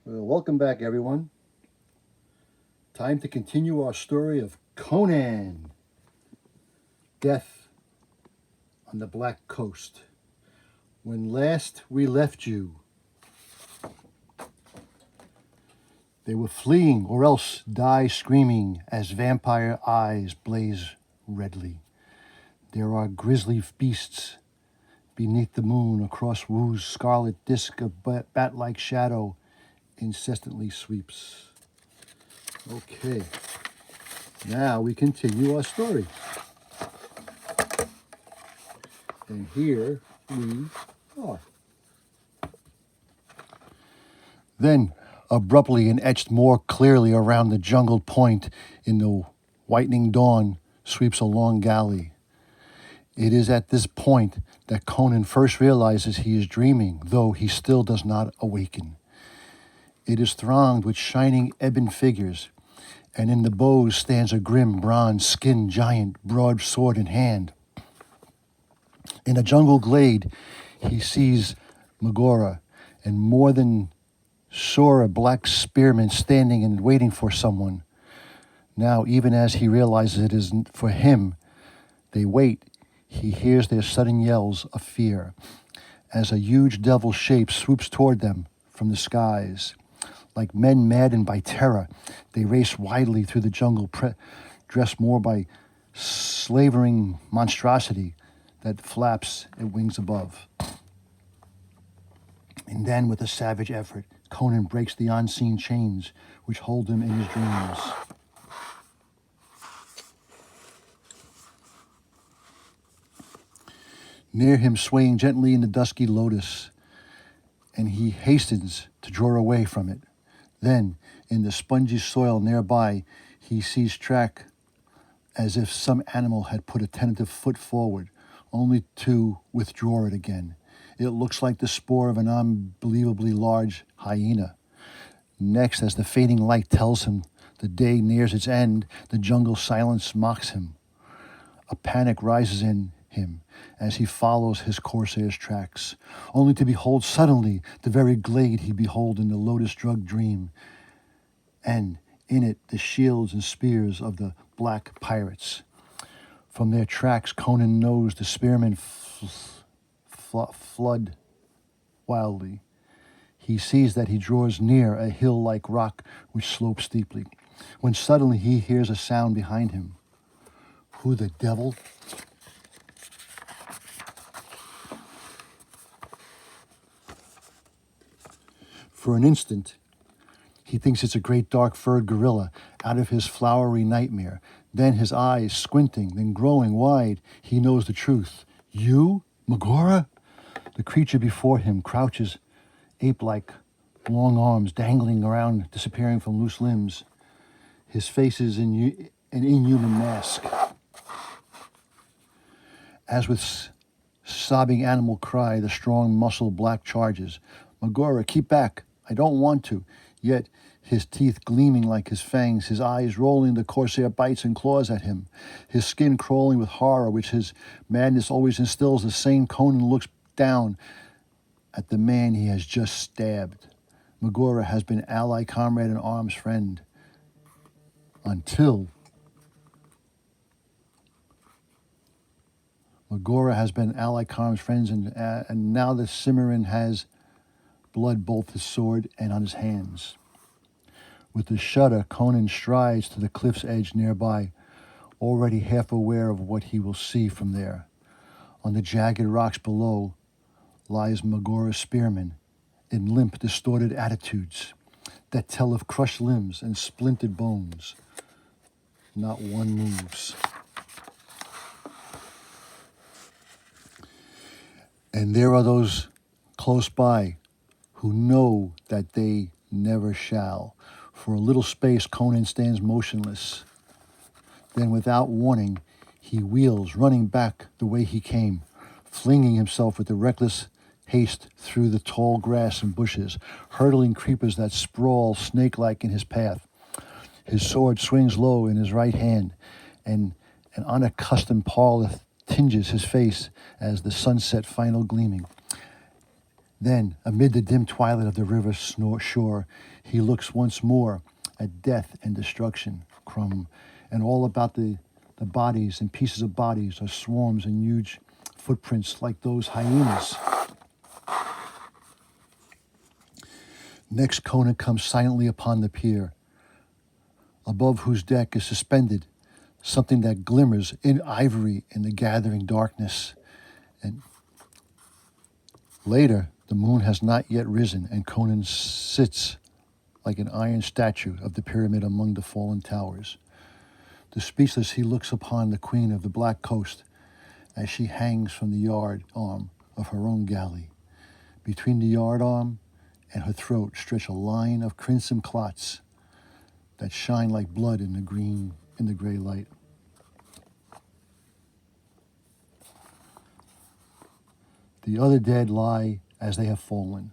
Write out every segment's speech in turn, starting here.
Well, welcome back, everyone. Time to continue our story of Conan, Death on the Black Coast. When last we left you, they were fleeing or else die screaming as vampire eyes blaze redly. There are grisly beasts beneath the moon across Wu's scarlet disk of bat-like shadow incessantly sweeps. Okay, now we continue our story. And here we are. Then, abruptly and etched more clearly around the jungled point in the whitening dawn, sweeps a long galley. It is at this point that Conan first realizes he is dreaming, though he still does not awaken. It is thronged with shining ebon figures, and in the bows stands a grim bronze-skinned giant, broadsword in hand. In a jungle glade, he sees Megora, and more than saw a black spearman standing and waiting for someone. Now, even as he realizes it is for him, they wait. He hears their sudden yells of fear as a huge devil shape swoops toward them from the skies. Like men maddened by terror, they race wildly through the jungle, dressed more by slavering monstrosity that flaps its wings above. And then, with a savage effort, Conan breaks the unseen chains which hold him in his dreams. Near him, swaying gently in the dusky lotus, and he hastens to draw away from it. Then, in the spongy soil nearby, he sees track as if some animal had put a tentative foot forward, only to withdraw it again. It looks like the spoor of an unbelievably large hyena. Next, as the fading light tells him the day nears its end, the jungle silence mocks him. A panic rises in him as he follows his corsair's tracks, only to behold suddenly the very glade he beheld in the lotus-drugged dream, and in it the shields and spears of the black pirates. From their tracks, Conan knows the spearmen flood wildly. He sees that he draws near a hill-like rock which slopes steeply, when suddenly he hears a sound behind him. Who the devil? For an instant, he thinks it's a great dark-furred gorilla out of his flowery nightmare. Then his eyes squinting, then growing wide, he knows the truth. You, Megora? The creature before him crouches, ape-like, long arms dangling around, disappearing from loose limbs. His face is an inhuman mask. As with sobbing animal cry, the strong muscle black charges. Megora, keep back. I don't want to. Yet, his teeth gleaming like his fangs, his eyes rolling, the corsair bites and claws at him, his skin crawling with horror, which his madness always instills. The same Conan looks down at the man he has just stabbed. Megora has been ally, comrade, and arms friend. Until Megora has been ally, comrades, friends, and now the Cimmerian has blood both his sword and on his hands. With a shudder, Conan strides to the cliff's edge nearby, already half aware of what he will see from there. On the jagged rocks below lies Megora's spearman, in limp, distorted attitudes that tell of crushed limbs and splintered bones. Not one moves. And there are those close by who know that they never shall. For a little space, Conan stands motionless. Then, without warning, he wheels, running back the way he came, flinging himself with the reckless haste through the tall grass and bushes, hurdling creepers that sprawl snake-like in his path. His sword swings low in his right hand, and an unaccustomed pallor tinges his face as the sunset final gleaming. Then, amid the dim twilight of the river shore, he looks once more at death and destruction, Crumb, and all about the bodies and pieces of bodies are swarms and huge footprints like those hyenas. Next, Conan comes silently upon the pier, above whose deck is suspended something that glimmers in ivory in the gathering darkness. And later, the moon has not yet risen, and Conan sits like an iron statue of the pyramid among the fallen towers. The speechless, he looks upon the queen of the Black Coast as she hangs from the yard arm of her own galley. Between the yard arm and her throat stretch a line of crimson clots that shine like blood in the gray light. The other dead lie as they have fallen,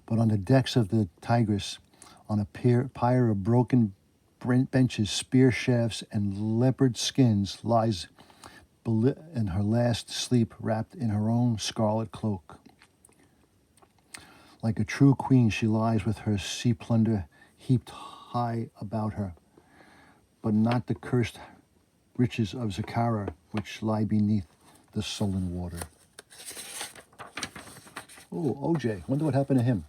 but on the decks of the Tigris, on a pyre of broken benches, spear shafts, and leopard skins, lies in her last sleep, wrapped in her own scarlet cloak. Like a true queen, she lies with her sea plunder heaped high about her, but not the cursed riches of Zakara, which lie beneath the sullen water. Oh, OJ, wonder what happened to him.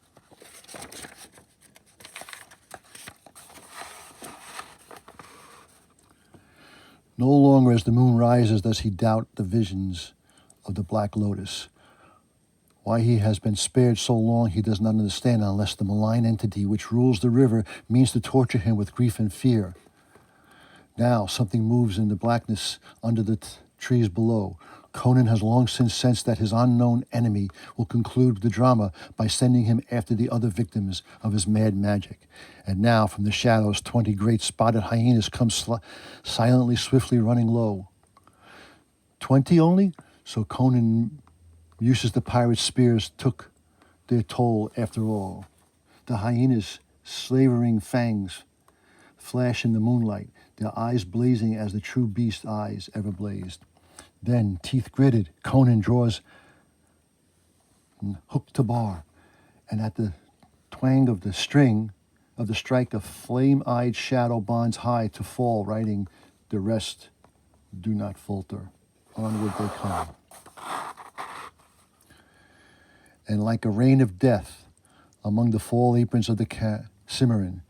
No longer as the moon rises does he doubt the visions of the Black Lotus. Why he has been spared so long he does not understand, unless the malign entity which rules the river means to torture him with grief and fear. Now something moves in the blackness under the trees below. Conan has long since sensed that his unknown enemy will conclude the drama by sending him after the other victims of his mad magic. And now from the shadows 20 great spotted hyenas come silently, swiftly running low. 20 only? So Conan uses the pirates' spears took their toll after all. The hyenas' slavering fangs flash in the moonlight, their eyes blazing as the true beast's eyes ever blazed. Then, teeth gritted, Conan draws hook to bar, and at the twang of the string of the strike, a flame-eyed shadow bonds high to fall, writing, "The rest do not falter. Onward they come." And like a rain of death among the fall aprons of the Cimmerian,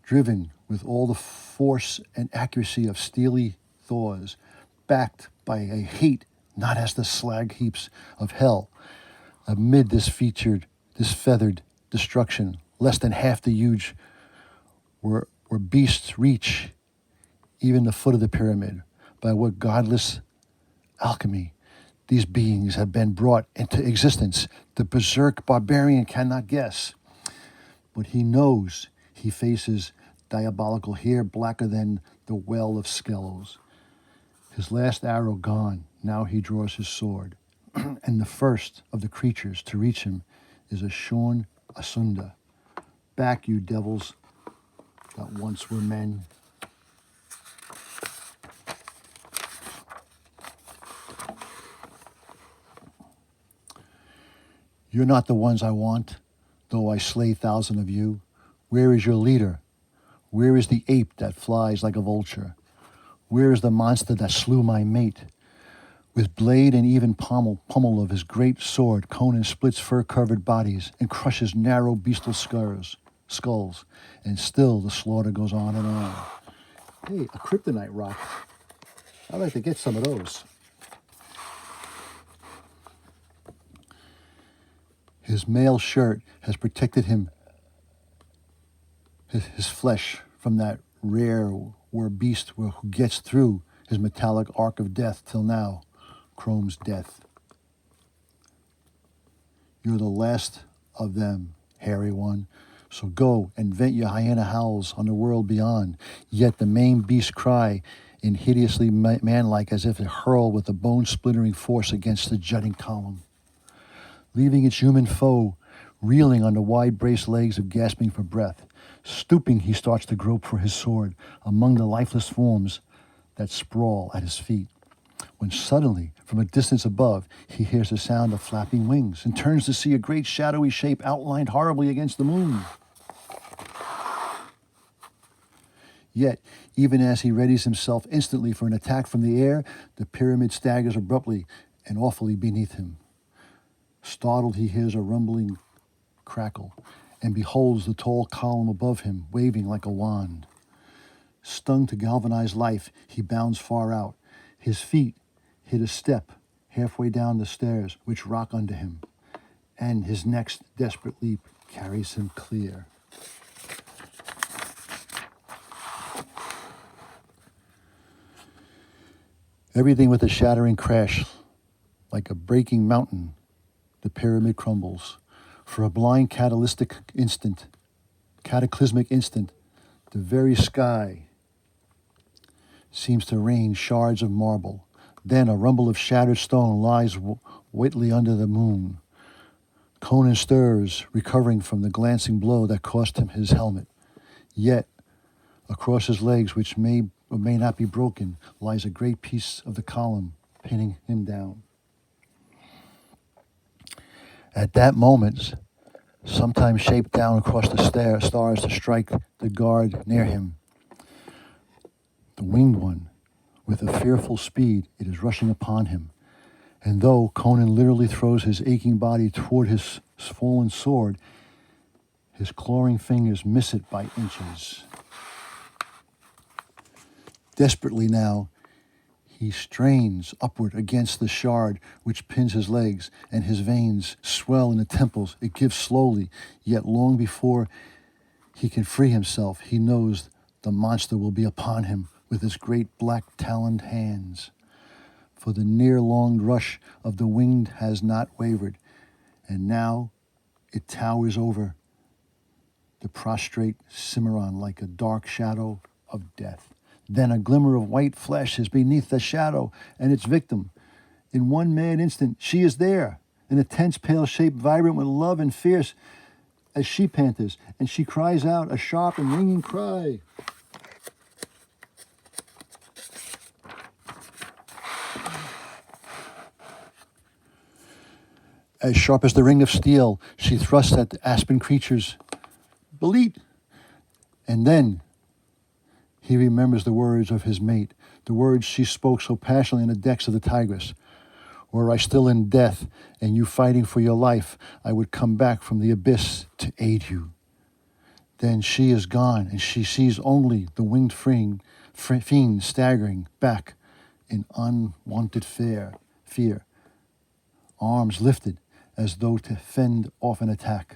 driven with all the force and accuracy of steely Thors, backed by a hate not as the slag heaps of hell, amid this feathered destruction, less than half the huge where beasts reach even the foot of the pyramid. By what godless alchemy these beings have been brought into existence, the berserk barbarian cannot guess. But he knows he faces diabolical hair blacker than the well of Skelos. His last arrow gone, now he draws his sword. And the first of the creatures to reach him is a shorn Asunda. Back, you devils that once were men. You're not the ones I want, though I slay 1,000 of you. Where is your leader? Where is the ape that flies like a vulture? Where is the monster that slew my mate? With blade and even pummel of his great sword, Conan splits fur-covered bodies and crushes narrow bestial skulls. And still the slaughter goes on and on. Hey, a kryptonite rock. I'd like to get some of those. His mail shirt has protected him, his flesh, from that rare beast who gets through his metallic arc of death till now, Chrome's death. You're the last of them, hairy one. So go and vent your hyena howls on the world beyond. Yet the main beast cry in hideously manlike, as if it hurled with a bone-splintering force against the jutting column. Leaving its human foe reeling on the wide-braced legs of gasping for breath. Stooping, he starts to grope for his sword among the lifeless forms that sprawl at his feet. when suddenly, from a distance above, he hears the sound of flapping wings and turns to see a great shadowy shape outlined horribly against the moon. Yet, even as he readies himself instantly for an attack from the air, the pyramid staggers abruptly and awfully beneath him. Startled, he hears a rumbling crackle and beholds the tall column above him waving like a wand. Stung to galvanized life, he bounds far out. His feet hit a step halfway down the stairs, which rock under him, and his next desperate leap carries him clear. Everything with a shattering crash, like a breaking mountain, the pyramid crumbles. For a blind cataclysmic instant, the very sky seems to rain shards of marble. Then a rumble of shattered stone lies wetly under the moon. Conan stirs, recovering from the glancing blow that cost him his helmet. Yet, across his legs, which may or may not be broken, lies a great piece of the column, pinning him down. At that moment, sometimes shaped down across the stars to strike the guard near him. The winged one, with a fearful speed, it is rushing upon him. And though Conan literally throws his aching body toward his fallen sword, his clawing fingers miss it by inches. Desperately now, he strains upward against the shard which pins his legs, and his veins swell in the temples. It gives slowly, yet long before he can free himself, he knows the monster will be upon him with his great black-taloned hands. For the near-longed rush of the winged has not wavered, and now it towers over the prostrate Cimarron like a dark shadow of death. Then a glimmer of white flashes beneath the shadow, and its victim. In one mad instant, she is there, in a tense pale shape vibrant with love and fierce as she panthers, and she cries out a sharp and ringing cry. As sharp as the ring of steel, she thrusts at the aspen creature's belit, and then he remembers the words of his mate, the words she spoke so passionately in the decks of the Tigris. Were I still in death and you fighting for your life, I would come back from the abyss to aid you. Then she is gone, and she sees only the winged fiend staggering back in unwanted fear, arms lifted as though to fend off an attack.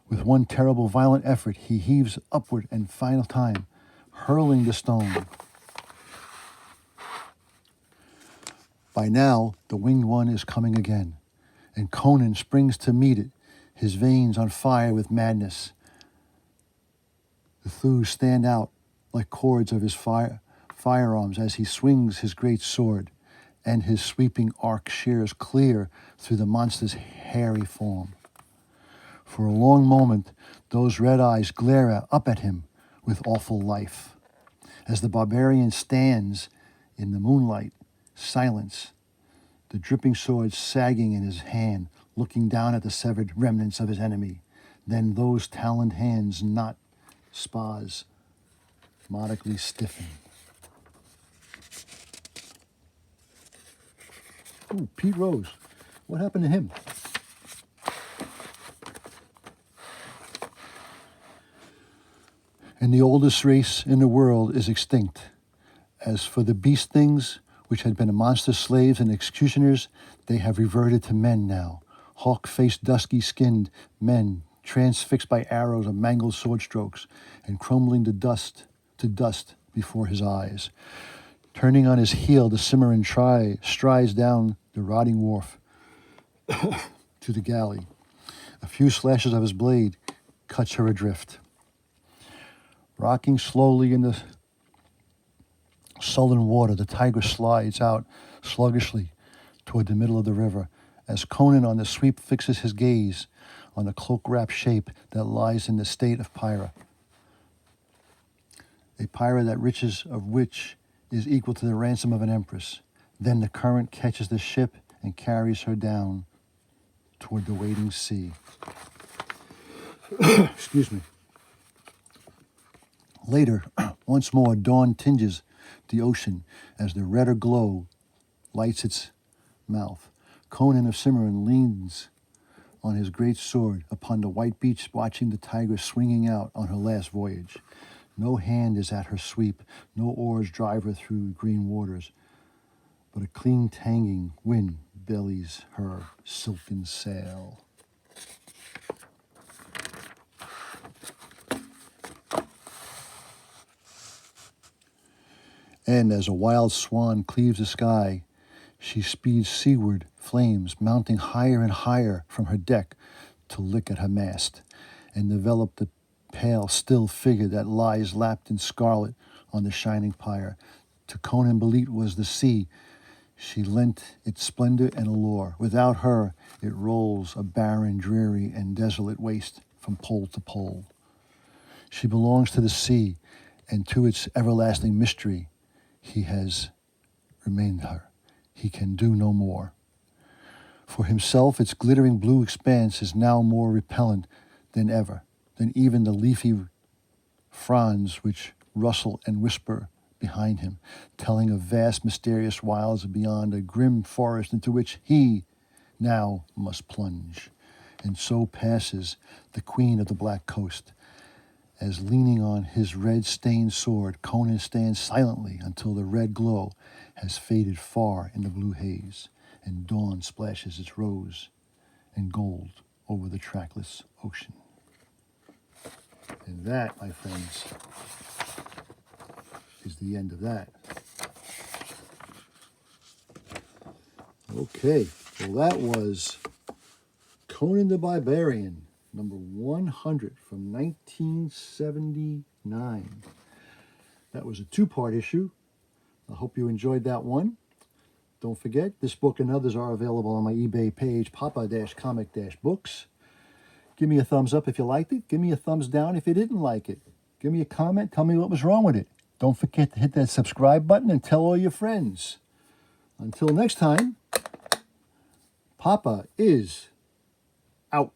With one terrible violent effort, he heaves upward and final time, hurling the stone. By now, the winged one is coming again, and Conan springs to meet it, his veins on fire with madness. The thews stand out like cords of his firearms as he swings his great sword, and his sweeping arc shears clear through the monster's hairy form. For a long moment, those red eyes glare up at him with awful life. As the barbarian stands in the moonlight, silence, the dripping sword sagging in his hand, looking down at the severed remnants of his enemy. Then those taloned hands not spasmodically stiffen. Ooh, Pete Rose. What happened to him? And the oldest race in the world is extinct. As for the beast things, which had been monster slaves and executioners, they have reverted to men now. Hawk-faced, dusky-skinned men, transfixed by arrows of mangled sword strokes, and crumbling to dust before his eyes. Turning on his heel, the Cimarron strides down the rotting wharf to the galley. A few slashes of his blade cuts her adrift. Rocking slowly in the sullen water, the Tigris slides out sluggishly toward the middle of the river, as Conan on the sweep fixes his gaze on the cloak-wrapped shape that lies in the state of Pyra. A Pyra that riches of which is equal to the ransom of an empress. Then the current catches the ship and carries her down toward the waiting sea. Excuse me. Later, once more, dawn tinges the ocean as the redder glow lights its mouth. Conan of Cimmerian leans on his great sword upon the white beach, watching the Tigress swinging out on her last voyage. No hand is at her sweep, no oars drive her through green waters, but a clean tanging wind bellies her silken sail. And as a wild swan cleaves the sky, she speeds seaward, flames mounting higher and higher from her deck to lick at her mast and develop the pale, still figure that lies lapped in scarlet on the shining pyre. To Conan Belit was the sea. She lent its splendor and allure. Without her, it rolls a barren, dreary, and desolate waste from pole to pole. She belongs to the sea, and to its everlasting mystery, he has remained her. He can do no more. For himself, its glittering blue expanse is now more repellent than ever, than even the leafy fronds which rustle and whisper behind him, telling of vast, mysterious wilds beyond a grim forest into which he now must plunge. And so passes the queen of the Black Coast, as leaning on his red-stained sword, Conan stands silently until the red glow has faded far in the blue haze, and dawn splashes its rose and gold over the trackless ocean. And that, my friends, is the end of that. Okay, well that was Conan the Barbarian, number 100 from 1979. That was a two-part issue. I hope you enjoyed that one. Don't forget, this book and others are available on my eBay page, papa-comic-books. Give me a thumbs up if you liked it. Give me a thumbs down if you didn't like it. Give me a comment. Tell me what was wrong with it. Don't forget to hit that subscribe button and tell all your friends. Until next time, Papa is out.